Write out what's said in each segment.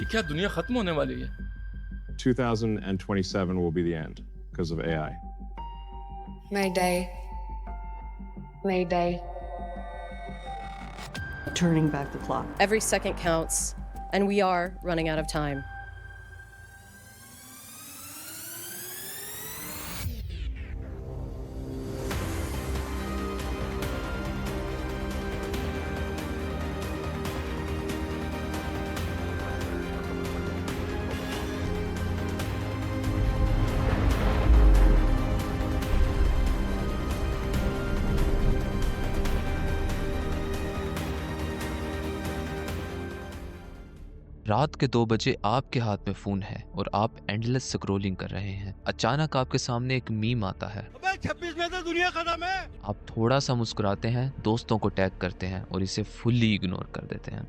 ये क्या दुनिया खत्म होने वाली है? 2027 will be the end because of AI. Mayday. Mayday. Turning back the clock. Every second counts, and we are running out of time. रात के 2 बजे आपके हाथ में फोन है और आप एंडलेस स्क्रॉलिंग कर रहे हैं। अचानक आपके सामने एक मीम आता है। अबे 26 में तो दुनिया खत्म है। आप थोड़ा सा मुस्कुराते हैं, दोस्तों को टैग करते हैं और इसे फुल्ली इग्नोर कर देते हैं।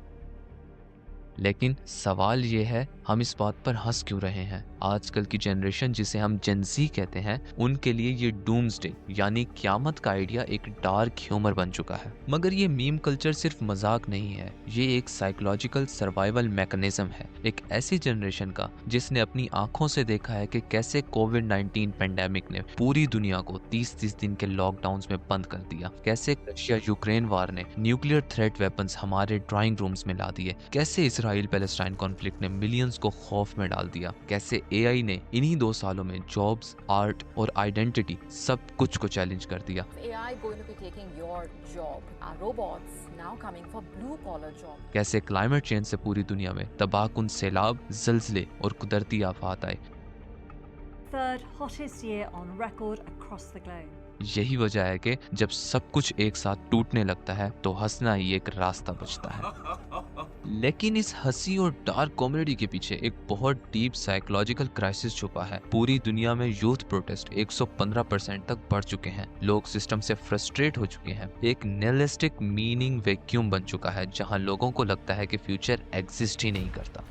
लेकिन सवाल ये है, हम इस बात पर हंस क्यों रहे हैं? आजकल की जनरेशन जिसे हम जेन ज़ी कहते हैं, उनके लिए ये डूम्सडे यानी क़यामत का आइडिया एक डार्क ह्यूमर बन चुका है। मगर ये मीम कल्चर सिर्फ मजाक नहीं है, ये एक साइकोलॉजिकल सर्वाइवल मैकेनिज्म है। एक ऐसी जनरेशन का जिसने अपनी आंखों से देखा है कि कैसे कोविड-19 पेंडेमिक ने पूरी दुनिया को 30-30 दिन के लॉकडाउन में बंद कर दिया, कैसे रशिया यूक्रेन वार ने न्यूक्लियर थ्रेट वेपन्स हमारे ड्राइंग रूम्स में ला दिए, कैसे इसराइल पैलेस्टाइन कॉन्फ्लिक्ट ने मिलियंस को खौफ में डाल दिया, कैसे एआई ने इन्हीं 2 सालों में जॉब्स, आर्ट और आइडेंटिटी सब कुछ को चैलेंज कर दिया। AI going to be taking your job? Are robots now coming for blue collar jobs? कैसे क्लाइमेट चेंज से पूरी दुनिया में तबाहकुन सैलाब, ज़लज़ले और कुदरती आफात आए। Third hottest year on record across the globe. यही वजह है कि जब सब कुछ एक साथ टूटने लगता है तो हंसना ही एक रास्ता बचता है। लेकिन इस हंसी और डार्क कॉमेडी के पीछे एक बहुत डीप साइकोलॉजिकल क्राइसिस छुपा है। पूरी दुनिया में यूथ प्रोटेस्ट 115% तक बढ़ चुके हैं। लोग सिस्टम से फ्रस्ट्रेट हो चुके हैं। एक निहिलिस्टिक मीनिंग वैक्यूम बन चुका है जहां लोगों को लगता है कि फ्यूचर एग्जिस्ट ही नहीं करता।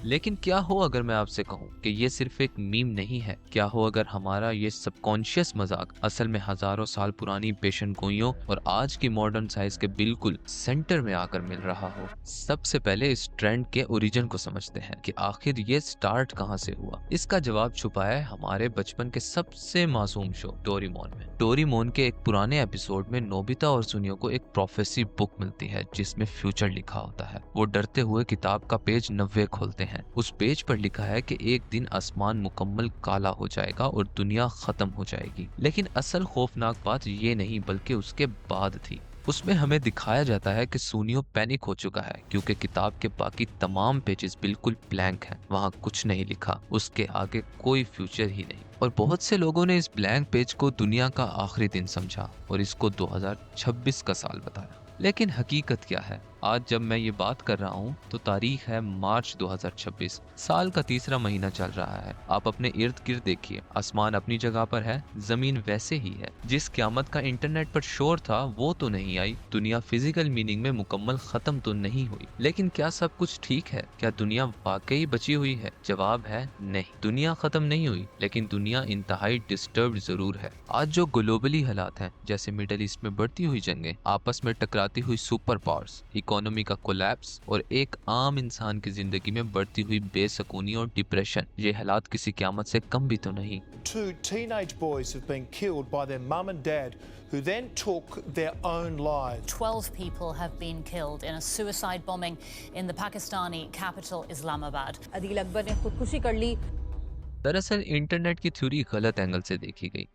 लेकिन क्या हो अगर मैं आपसे कहूं कि ये सिर्फ एक मीम नहीं है? क्या हो अगर हमारा ये सबकॉन्शियस मजाक असल में हजारों साल पुरानी पेशन गोइयों और आज की मॉडर्न साइंस के बिल्कुल सेंटर में आकर मिल रहा हो? सबसे पहले इस ट्रेंड के ओरिजिन को समझते हैं कि आखिर ये स्टार्ट कहां से हुआ। इसका जवाब छुपा है हमारे बचपन के सबसे मासूम शो डोरेमोन में। डोरेमोन के एक पुराने एपिसोड में नोबिता और सुनियो को एक प्रोफेसी बुक मिलती है जिसमें फ्यूचर लिखा होता है। वो डरते हुए किताब का पेज 90 खोलते हैं। उस पेज पर लिखा है कि एक दिन आसमान मुकम्मल काला हो जाएगा और दुनिया खत्म हो जाएगी। लेकिन असल खौफनाक बात ये नहीं बल्कि उसके बाद थी। उसमें हमें दिखाया जाता है कि सुनियो पैनिक हो चुका है क्योंकि किताब के बाकी तमाम पेजेस बिल्कुल ब्लैंक हैं। वहाँ कुछ नहीं लिखा, उसके आगे कोई फ्यूचर ही नहीं। और बहुत से लोगों ने इस ब्लैंक पेज को दुनिया का आखिरी दिन समझा और इसको 2026 का साल बताया। लेकिन हकीकत क्या है? आज जब मैं ये बात कर रहा हूँ तो तारीख है मार्च 2026। साल का तीसरा महीना चल रहा है। आप अपने इर्द गिर्द देखिए, आसमान अपनी जगह पर है, जमीन वैसे ही है। जिस क़यामत का इंटरनेट पर शोर था वो तो नहीं आई, दुनिया फिजिकल मीनिंग में मुकम्मल खत्म तो नहीं हुई। लेकिन क्या सब कुछ ठीक है? क्या दुनिया वाकई बची हुई है? जवाब है नहीं, दुनिया खत्म नहीं हुई, लेकिन दुनिया इंतहाई डिस्टर्ब जरूर है। आज जो ग्लोबली हालात हैं, जैसे मिडल ईस्ट में बढ़ती हुई जंगें, आपस में टकराती हुई सुपर पावर्स, इकोनॉमी का कोलैप्स और एक आम इंसान की जिंदगी में बढ़ती हुई बेसकूनी और डिप्रेशन, ये हालात किसी क़यामत से कम भी तो नहीं। 2 teenage boys have been killed by their mum and dad, who then took their own lives. 12 people have been killed in a suicide bombing in the Pakistani capital Islamabad. Adeel Akbar ने खुदकुशी कर ली। दरअसल इंटरनेट की थ्योरी गलत angle से देखी गई।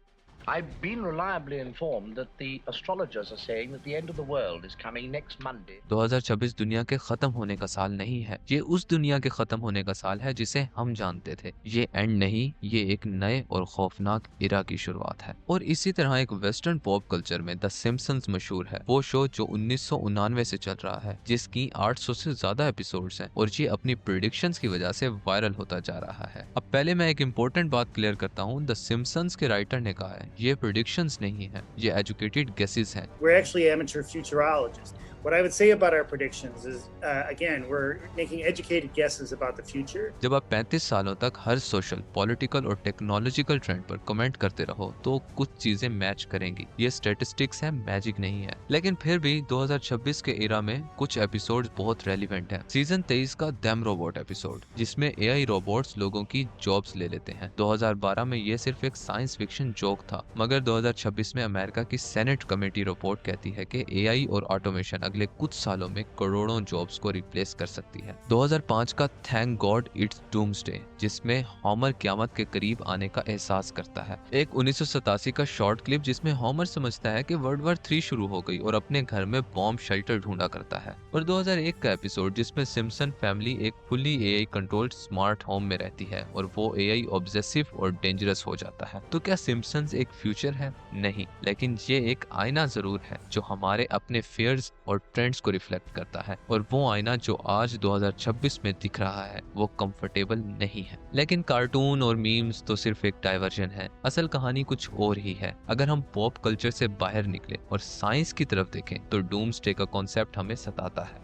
I've been reliably informed that the astrologers are saying that the end of the world is coming next Monday. 2026 दुनिया के खत्म होने का साल नहीं है, ये उस दुनिया के खत्म होने का साल है जिसे हम जानते थे। ये एंड नहीं, ये एक नए और खौफनाक इरा की शुरुआत है। और इसी तरह एक वेस्टर्न पॉप कल्चर में द सिम्पसन्स मशहूर है, वो शो जो 1999 से चल रहा है, जिसकी 800 से ज्यादा एपिसोड्स हैं और ये अपनी प्रेडिक्शंस की वजह से वायरल होता जा रहा है। अब पहले मैं एक इम्पोर्टेंट बात क्लियर करता हूँ। द सिम्पसन्स के राइटर ने कहा है ये प्रेडिक्शंस नहीं है, ये एजुकेटेड गेसेस हैं। We're actually amateur futurologists. What I would say about our predictions is, again, we're making educated guesses about the future. जब आप 35 सालों तक हर सोशल, पॉलिटिकल और टेक्नोलॉजिकल ट्रेंड पर कमेंट करते रहो तो कुछ चीजें मैच करेंगी। ये स्टैटिस्टिक्स है, मैजिक नहीं है। लेकिन फिर भी 2026 के एरा में कुछ एपिसोड बहुत रेलिवेंट है। सीजन 23 का डैम रोबोट एपिसोड, जिसमें एआई रोबोट्स लोगों की जॉब्स ले लेते हैं। 2012 में ये सिर्फ एक साइंस फिक्शन जोक था, मगर 2026 में अमेरिका की सेनेट कमेटी रिपोर्ट कहती है कि एआई और ऑटोमेशन अगले कुछ सालों में करोड़ों जॉब्स को रिप्लेस कर सकती है। 2005 का थैंक गॉड इट्स डूम्सडे, जिसमें होमर क़यामत के करीब आने का एहसास करता है। एक 1987 का शॉर्ट क्लिप जिसमें होमर समझता है कि वर्ल्ड वॉर 3 शुरू हो गई और अपने घर में बॉम्ब शेल्टर ढूंढा करता है। और 2001 का एपिसोड जिसमें सिम्पसन फैमिली एक fully AI controlled smart home में रहती है और वो एआई ऑब्सेसिव और डेंजरस हो जाता है। तो क्या सिम्पसन्स एक फ्यूचर है? नहीं, लेकिन ये एक आईना जरूर है जो हमारे अपने फेयर्स और ट्रेंड्स को रिफ्लेक्ट करता है। और वो आईना जो आज 2026 में दिख रहा है वो कंफर्टेबल नहीं है। लेकिन कार्टून और मीम्स तो सिर्फ एक डाइवर्जन है, असल कहानी कुछ और ही है। अगर हम पॉप कल्चर से बाहर निकले और साइंस की तरफ देखें तो डूम्सडे का कॉन्सेप्ट हमें सताता है।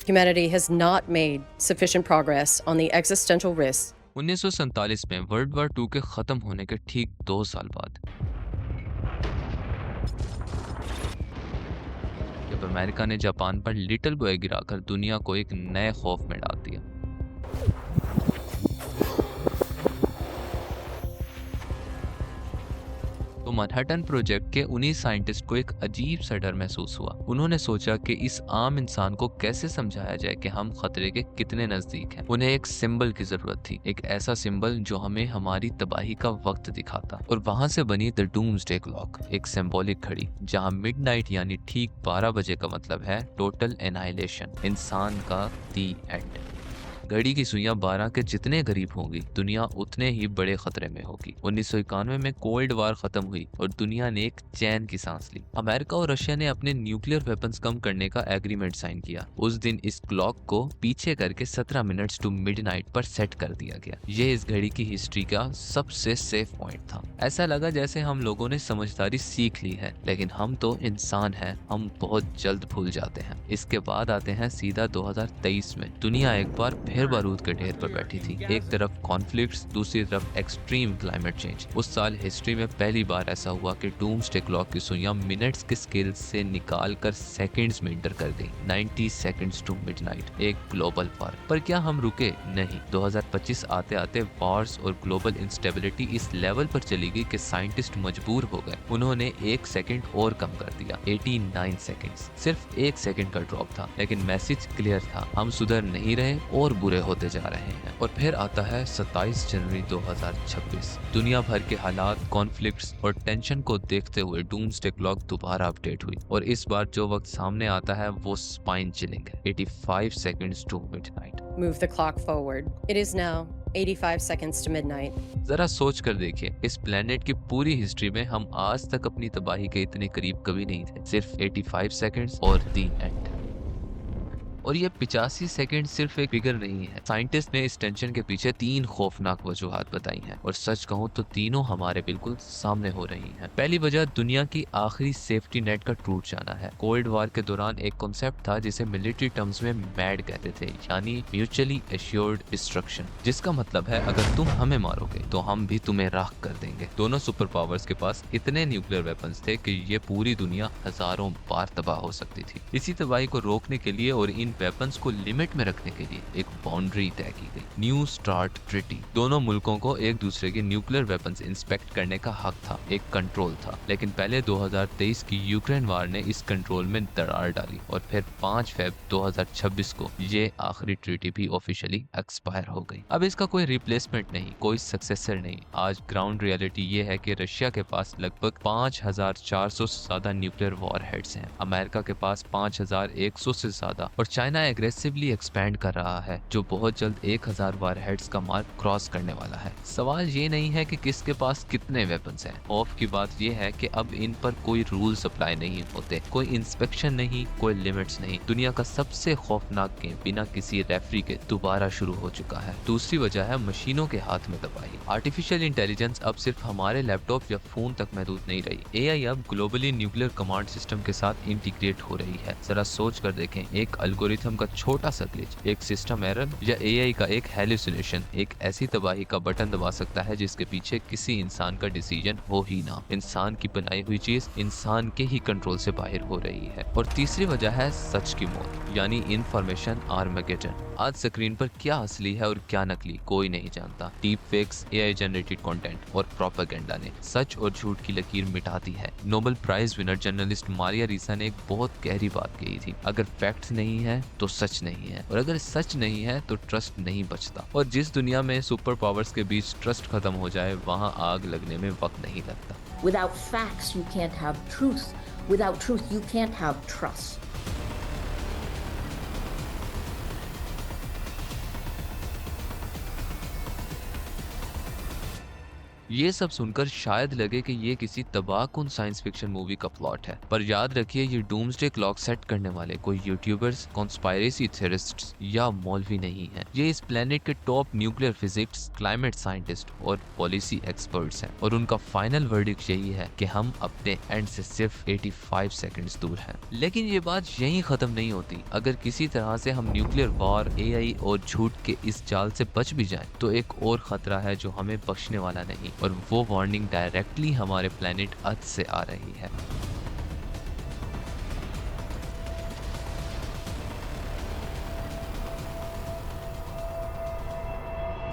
Humanity has not made sufficient progress on the existential risks 1947 में वर्ल्ड वॉर 2 के खत्म होने के ठीक 2 साल बाद जब अमेरिका ने जापान पर लिटिल बॉय गिराकर दुनिया को एक नए खौफ में डाल दिया। तो मैनहट्टन प्रोजेक्ट के उन्हीं साइंटिस्ट को एक अजीब सा डर महसूस हुआ। उन्होंने सोचा कि इस आम इंसान को कैसे समझाया जाए कि हम खतरे के कितने नजदीक हैं। उन्हें एक सिंबल की जरूरत थी, एक ऐसा सिंबल जो हमें हमारी तबाही का वक्त दिखाता। और वहां से बनी द डूम्सडे क्लॉक, एक सिंबॉलिक घड़ी जहां मिडनाइट यानी ठीक 12 बजे का मतलब है टोटल एनाइलेशन, इंसान का दी एंड। घड़ी की सुइयां 12 के जितने करीब होंगी दुनिया उतने ही बड़े खतरे में होगी। 1991 में कोल्ड वार खत्म हुई और दुनिया ने एक चैन की सांस ली। अमेरिका और रशिया ने अपने न्यूक्लियर वेपन्स कम करने का एग्रीमेंट साइन किया। उस दिन इस क्लॉक को पीछे करके 17 मिनट्स टू मिडनाइट पर सेट कर दिया गया। ये इस घड़ी की हिस्ट्री का सबसे सेफ पॉइंट था। ऐसा लगा जैसे हम लोगों ने समझदारी सीख ली है, लेकिन हम तो इंसान हैं, हम बहुत जल्द भूल जाते हैं। इसके बाद आते हैं सीधा 2023 में। दुनिया एक बार फिर बारूद के ढेर पर बैठी थी। एक तरफ कॉन्फ्लिक्ट्स, दूसरी तरफ एक्सट्रीम क्लाइमेट चेंज। उस साल हिस्ट्री में पहली बार ऐसा हुआ कि डूम्सडे क्लॉक की सुइयां मिनट्स के स्केल से निकालकर सेकंड्स में इंटर कर गई। 90 सेकंड्स टू मिडनाइट, एक ग्लोबल वॉर। पर क्या हम रुके? नहीं। 2025 आते आते वॉर्स और ग्लोबल इंस्टेबिलिटी इस लेवल पर चली गई कि साइंटिस्ट मजबूर हो गए। उन्होंने 1 सेकंड और कम कर दिया, 89 सेकंड्स। सिर्फ 1 सेकंड का ड्रॉप था, लेकिन मैसेज क्लियर था, हम सुधर नहीं रहे और बुरे होते जा रहे हैं। और फिर आता है 27 जनवरी 2026। दुनिया भर के हालात, कॉन्फ्लिक्ट्स और टेंशन को देखते हुए डूम्सडे क्लॉक दोबारा अपडेट हुई। और इस बार जो वक्त सामने आता है वो स्पाइन चिलिंग है। 85 seconds to midnight. move the clock forward. It is now 85 seconds to midnight. जरा सोच कर देखिए, इस प्लेनेट की पूरी हिस्ट्री में हम आज तक अपनी तबाही के इतने करीब कभी नहीं थे। सिर्फ 85 सेकंड्स और दी एंड। और ये 85 सेकंड सिर्फ एक फिगर नहीं है। साइंटिस्ट ने इस टेंशन के पीछे 3 खौफनाक वजूहात बताई हैं, और सच कहूं तो तीनों हमारे बिल्कुल सामने हो रही हैं। पहली वजह दुनिया की आखिरी सेफ्टी नेट का टूट जाना है। कोल्ड वॉर के दौरान एक कॉन्सेप्ट था जिसे मिलिट्री टर्म्स में मैड कहते थे, यानी म्यूचुअली एश्योर्ड डिस्ट्रक्शन, जिसका मतलब है अगर तुम हमें मारोगे तो हम भी तुम्हें राख कर देंगे। दोनों सुपर पावर्स के पास इतने न्यूक्लियर वेपन्स थे कि ये पूरी दुनिया हजारों बार तबाह हो सकती थी। इसी तबाही को रोकने के लिए और इन वेपन्स को लिमिट में रखने के लिए एक बाउंड्री तय की गई, न्यू स्टार्ट ट्रीटी। दोनों मुल्कों को एक दूसरे के न्यूक्लियर वेपन्स इंस्पेक्ट करने का हक था, एक कंट्रोल था। लेकिन पहले 2023 की यूक्रेन वार ने इस कंट्रोल में दरार डाली और फिर 5 फेब 2026 को ये आखिरी ट्रीटी भी ऑफिशियली एक्सपायर हो गई। अब इसका कोई रिप्लेसमेंट नहीं, कोई सक्सेसर नहीं। आज ग्राउंड रियलिटी ये है कि रशिया के पास लगभग 5400 से ज्यादा न्यूक्लियर वॉर हेड्स हैं, अमेरिका के पास 5100 से ज्यादा और चाइना चाइना एग्रेसिवली एक्सपैंड कर रहा है, जो बहुत जल्द 1000 वारहेड्स का मार्क क्रॉस करने वाला है। सवाल ये नहीं है कि किसके पास कितने वेपन्स हैं, खौफ की बात यह है कि अब इन पर कोई रूल्स अप्लाई नहीं होते, कोई इंस्पेक्शन नहीं, कोई लिमिट्स नहीं। दुनिया का सबसे खौफनाक गेम बिना किसी रेफरी के दोबारा शुरू हो चुका है। दूसरी वजह है मशीनों के हाथ में तबाही। आर्टिफिशियल इंटेलिजेंस अब सिर्फ हमारे लैपटॉप या फोन तक महदूद नहीं रही। एआई अब ग्लोबली न्यूक्लियर कमांड सिस्टम के साथ इंटीग्रेट हो रही है। जरा सोच कर देखें, एक एल्गोरिथम का छोटा सा ग्लिच, एक सिस्टम एरर या एआई का एक हेलुसिनेशन एक ऐसी तबाही का बटन दबा सकता है जिसके पीछे किसी इंसान का डिसीजन हो ही ना। इंसान की बनाई हुई चीज इंसान के ही कंट्रोल से बाहर हो रही है। और तीसरी वजह है सच की मौत, यानी इंफॉर्मेशन आर्मेगेडन। आज स्क्रीन पर क्या असली है और क्या नकली कोई नहीं जानता। Deep fakes, AI generated content और प्रोपेगेंडा ने सच और झूठ की लकीर मिटा दी है। Nobel prize winner journalist Maria Ressa ने एक बहुत गहरी बात कही थी, अगर फैक्ट्स नहीं है तो सच नहीं है, और अगर सच नहीं है तो ट्रस्ट नहीं बचता। और जिस दुनिया में सुपर पावर्स के बीच ट्रस्ट खत्म हो जाए, वहां आग लगने में वक्त नहीं लगता। Without facts, you can't have truth. Without truth, you can't have trust. ये सब सुनकर शायद लगे कि ये किसी तबाहकुन साइंस फिक्शन मूवी का प्लॉट है, पर याद रखिए ये डूम्सडे क्लॉक सेट करने वाले कोई यूट्यूबर्स, कॉन्स्पायरेसी थ्योरिस्ट्स या मौलवी नहीं है। ये इस प्लेनेट के top nuclear physics, climate scientist और पॉलिसी एक्सपर्ट्स हैं, और उनका फाइनल वर्डिक्ट यही है कि हम अपने एंड से सिर्फ 85 सेकंड्स दूर हैं। लेकिन ये बात यहीं खत्म नहीं होती। अगर किसी तरह से हम न्यूक्लियर वॉर, एआई और झूठ के इस जाल से बच भी जाएं, तो एक और खतरा है जो हमें बख्शने वाला नहीं, और वो वार्निंग डायरेक्टली हमारे प्लेनेट अर्थ से आ रही है।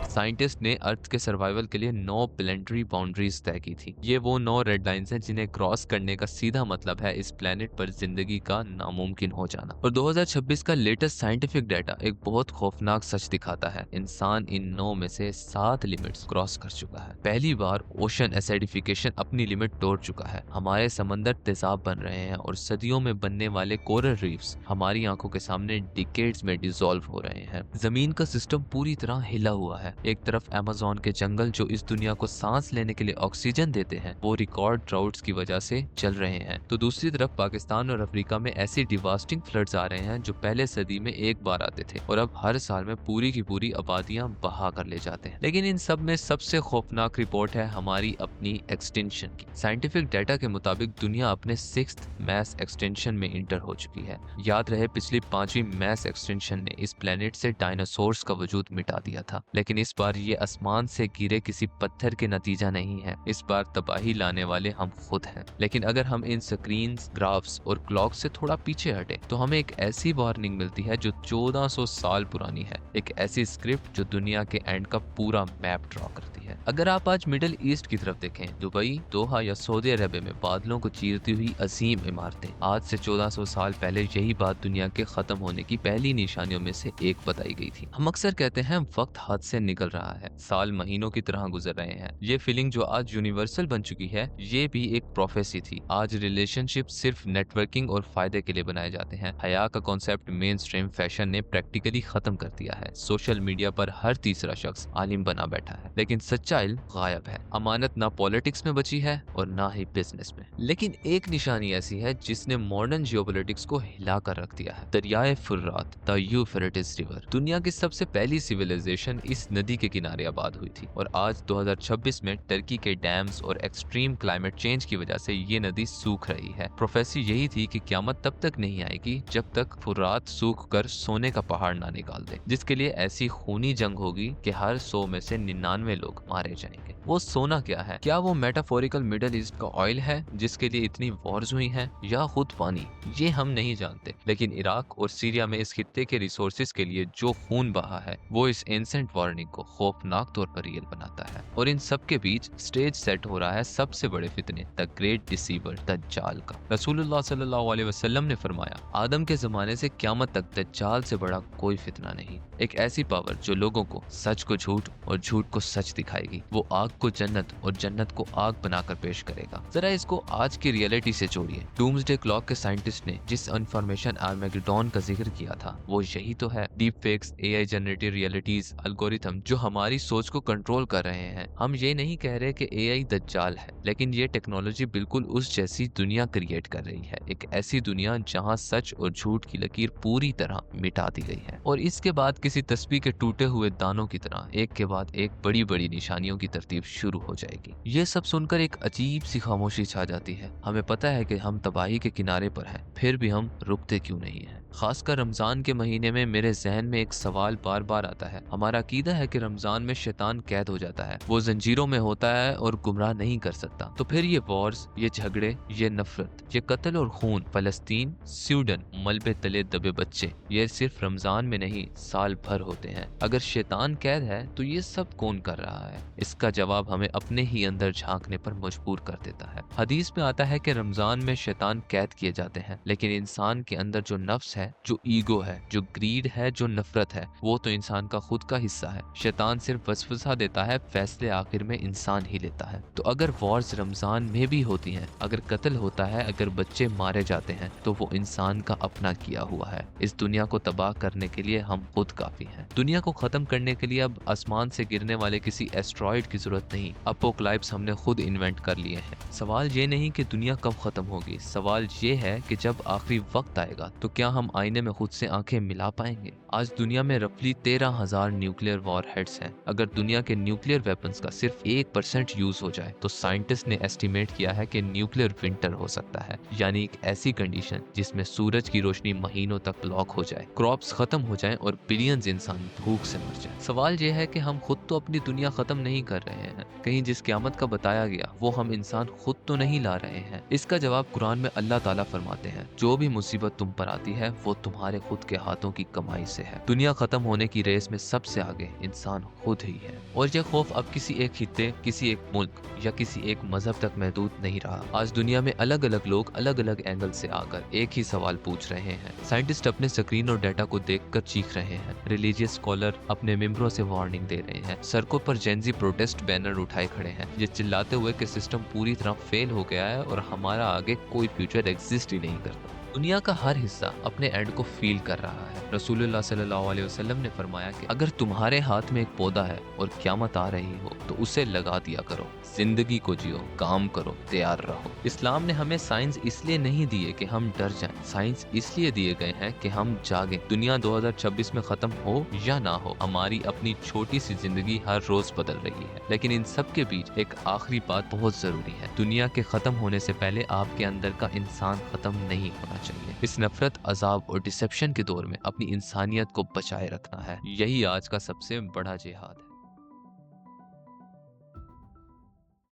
साइंटिस्ट ने अर्थ के सर्वाइवल के लिए 9 प्लेनेटरी बाउंड्रीज तय की थी। ये वो 9 रेड लाइंस हैं जिन्हें क्रॉस करने का सीधा मतलब है इस प्लेनेट पर जिंदगी का नामुमकिन हो जाना। और 2026 का लेटेस्ट साइंटिफिक डाटा एक बहुत खौफनाक सच दिखाता है, इंसान इन 9 में से 7 लिमिट्स क्रॉस कर चुका है। पहली बार ओशन एसिडिफिकेशन अपनी लिमिट तोड़ चुका है। हमारे समंदर तेजाब बन रहे हैं और सदियों में बनने वाले कोरल रीफ्स हमारी आंखों के सामने डिकेड्स में डिसॉल्व हो रहे हैं। जमीन का सिस्टम पूरी तरह हिला हुआ है। एक तरफ अमेज़न के जंगल जो इस दुनिया को सांस लेने के लिए ऑक्सीजन देते हैं, वो रिकॉर्ड ड्राउट्स की वजह से चल रहे हैं, तो दूसरी तरफ पाकिस्तान और अफ्रीका में ऐसे डिवास्टिंग फ्लड्स आ रहे हैं जो पहले सदी में एक बार आते थे और अब हर साल में पूरी की पूरी आबादियां बहा कर ले जाते हैं। लेकिन इन सब में सबसे खौफनाक रिपोर्ट है हमारी अपनी एक्सटेंशन की। साइंटिफिक डाटा के मुताबिक दुनिया अपने 6th मैस एक्सटेंशन में इंटर हो चुकी है। याद रहे, पिछली 5वीं मैस एक्सटेंशन ने इस प्लेनेट से डायनासोर्स का वजूद मिटा दिया था, लेकिन इस बार ये आसमान से गिरे किसी पत्थर के नतीजा नहीं है। इस बार तबाही लाने वाले हम खुद हैं। लेकिन अगर हम इन स्क्रीन्स, ग्राफ्स और क्लॉक से थोड़ा पीछे हटे तो हमें एक ऐसी वार्निंग मिलती है जो 1400 साल पुरानी है, एक ऐसी स्क्रिप्ट जो दुनिया के एंड का पूरा मैप ड्रॉ करती है। अगर आप आज मिडिल ईस्ट की तरफ देखें, दुबई, दोहा या सऊदी अरब में बादलों को चीरती हुई असीम इमारतें, आज से 1400 साल पहले यही बात दुनिया के खत्म होने की पहली निशानियों में से एक बताई गई थी। हम अक्सर कहते हैं वक्त हाथ से निकल रहा है, साल महीनों की तरह गुजर रहे हैं। ये फीलिंग जो आज यूनिवर्सल बन चुकी है, ये भी एक प्रोफेसी थी। आज रिलेशनशिप सिर्फ नेटवर्किंग और फायदे के लिए बनाए जाते हैं। हया का कॉन्सेप्ट मेन स्ट्रीम फैशन ने प्रैक्टिकली खत्म कर दिया है। सोशल मीडिया पर हर तीसरा शख्स आलिम बना बैठा है, लेकिन सच्चाई गायब है। अमानत ना पॉलिटिक्स में बची है और ना ही बिजनेस में। लेकिन एक निशानी ऐसी है जिसने मॉडर्न जियोपॉलिटिक्स को हिला कर रख दिया है, दरियाए फुर्रात, द यूफ्रेटिस रिवर। दुनिया की सबसे पहली सिविलाइजेशन इस नदी के किनारे आबाद हुई थी और आज 2026 में टर्की के डैम्स और एक्सट्रीम क्लाइमेट चेंज की वजह से ये नदी सूख रही है। प्रोफेसी यही थी कि क़यामत तब तक नहीं आएगी जब तक फुर्रात सूख कर सोने का पहाड़ ना निकाल दे, जिसके लिए ऐसी खूनी जंग होगी कि हर 100 में से 99 लोग मारे जाएंगे। वो सोना क्या है? क्या वो मेटाफोरिकल मिडिल ईस्ट का ऑयल है जिसके लिए इतनी वॉर्स हुई हैं, या खुद पानी? ये हम नहीं जानते, लेकिन इराक और सीरिया में इस खित्ते के रिसोर्सेज के लिए जो खून बहा है वो इस एंसेंट वार्निंग को खौफनाक तौर पर रियल बनाता है। और इन सब के बीच स्टेज सेट हो रहा है सबसे बड़े फितने, द ग्रेट डिसीवर, दज्जाल का। रसूलुल्लाह सल्लल्लाहु अलैहि वसल्लम ने फरमाया, आदम के जमाने से क़यामत तक दज्जाल से बड़ा कोई फितना नहीं। एक ऐसी पावर जो लोगों को सच को झूठ और झूठ को सच दिखाए। दिखाएगी। वो आग को जन्नत और जन्नत को आग बनाकर पेश करेगा। जरा इसको आज की रियलिटी से जोड़िए। डूम्सडे क्लॉक के साइंटिस्ट ने जिस इंफॉर्मेशन आर्मेगेडोन का जिक्र किया था वो यही तो है। Deep fakes, AI generated realities, algorithm जो हमारी सोच को कंट्रोल कर रहे हैं। हम ये नहीं कह रहे कि एआई दज्जाल है, लेकिन ये टेक्नोलॉजी बिल्कुल उस जैसी दुनिया क्रिएट कर रही है। एक ऐसी दुनिया जहां सच और झूठ की लकीर पूरी तरह मिटा दी गई है और इसके बाद किसी तस्बीह के टूटे हुए दानों की तरह एक के बाद एक बड़ी बड़ी निशानियों की तरतीब शुरू हो जाएगी। ये सब सुनकर एक अजीब सी खामोशी छा जाती है। हमें पता है कि हम तबाही के किनारे पर हैं, फिर भी हम रुकते क्यों नहीं हैं। खासकर रमजान के महीने में मेरे जहन में एक सवाल बार बार आता है। हमारा अकीदा है कि रमजान में शैतान कैद हो जाता है, वो जंजीरों में होता है और गुमराह नहीं कर सकता। तो फिर ये वॉर्स, ये झगड़े, ये नफरत, ये कत्ल और खून, फलस्तीन, स्वीडन, मलबे तले दबे बच्चे, ये सिर्फ रमजान में नहीं साल भर होते हैं। अगर शैतान कैद है तो ये सब कौन कर रहा है? इसका जवाब हमें अपने ही अंदर झांकने पर मजबूर कर देता है। हदीस में आता है कि रमजान में शैतान कैद किए जाते हैं, लेकिन इंसान के अंदर जो नफ्स है, जो ईगो है, जो ग्रीड है, जो नफरत है, वो तो इंसान का खुद का हिस्सा है। शैतान सिर्फ वसवसा देता है, फैसले आखिर में इंसान ही लेता है। तो अगर वॉर्स रमजान में भी होती हैं, अगर कत्ल होता है, अगर बच्चे मारे जाते हैं, तो वो इंसान का अपना किया हुआ है। इस दुनिया को तबाह करने के लिए हम खुद काफी हैं। दुनिया को खत्म करने के लिए अब आसमान से गिरने वाले किसी एस्ट्रॉइड की जरूरत नहीं। अपोकलाइप्स हमने खुद इन्वेंट कर लिए हैं। सवाल ये नहीं कि दुनिया कब खत्म होगी, सवाल ये है कि जब आखिरी वक्त आएगा तो क्या हम आईने में खुद से आंखें मिला पाएंगे? आज दुनिया में रफली 13,000 न्यूक्लियर वॉर हेड्स हैं। अगर दुनिया के न्यूक्लियर वेपन्स का सिर्फ 1% यूज हो जाए तो साइंटिस्ट ने एस्टिमेट किया है कि न्यूक्लियर विंटर हो सकता है, यानी एक ऐसी कंडीशन जिसमें सूरज की रोशनी महीनों तक लॉक हो जाए, क्रॉप्स खत्म हो जाएं और बिलियंस इंसान भूख से मर जाए। सवाल यह है कि हम खुद तो अपनी दुनिया खत्म नहीं कर रहे हैं। कहीं जिस क़यामत का बताया गया वो हम इंसान खुद तो नहीं ला रहे हैं। इसका जवाब कुरान में अल्लाह ताला फरमाते हैं, जो भी मुसीबत तुम पर आती है वो तुम्हारे खुद के हाथों की कमाई से है। दुनिया खत्म होने की रेस में सबसे आगे इंसान खुद ही है और यह खौफ अब किसी एक खित्ते, किसी एक मुल्क या किसी एक मजहब तक महदूद नहीं रहा। आज दुनिया में अलग अलग लोग अलग अलग एंगल से आकर एक ही सवाल पूछ रहे हैं। साइंटिस्ट अपने स्क्रीन और डाटा को देखकर चीख रहे हैं, रिलीजियस स्कॉलर अपने मेंबरों से वार्निंग दे रहे हैं, सड़कों पर जेंजी प्रोटेस्ट बैनर उठाए खड़े हैं, ये चिल्लाते हुए कि सिस्टम पूरी तरह फेल हो गया है और हमारा आगे कोई फ्यूचर एग्जिस्ट ही नहीं करता। दुनिया का हर हिस्सा अपने एंड को फील कर रहा है। रसूलुल्लाह सल्लल्लाहु अलैहि वसल्लम ने फरमाया कि अगर तुम्हारे हाथ में एक पौधा है और क़यामत आ रही हो तो उसे लगा दिया करो, जिंदगी को जियो, काम करो, तैयार रहो। इस्लाम ने हमें साइंस इसलिए नहीं दिए कि हम डर जाएं, साइंस इसलिए दिए गए हैं कि हम जागें। दुनिया 2026 में खत्म हो या ना हो, हमारी अपनी छोटी सी जिंदगी हर रोज बदल रही है, लेकिन इन सब के बीच एक आखिरी बात बहुत जरूरी है। दुनिया के खत्म होने से पहले आपके अंदर का इंसान खत्म नहीं होना चाहिए। इस नफरत, अजाब और डिसेप्शन के दौर में अपनी इंसानियत को बचाए रखना है, यही आज का सबसे बड़ा जिहाद है।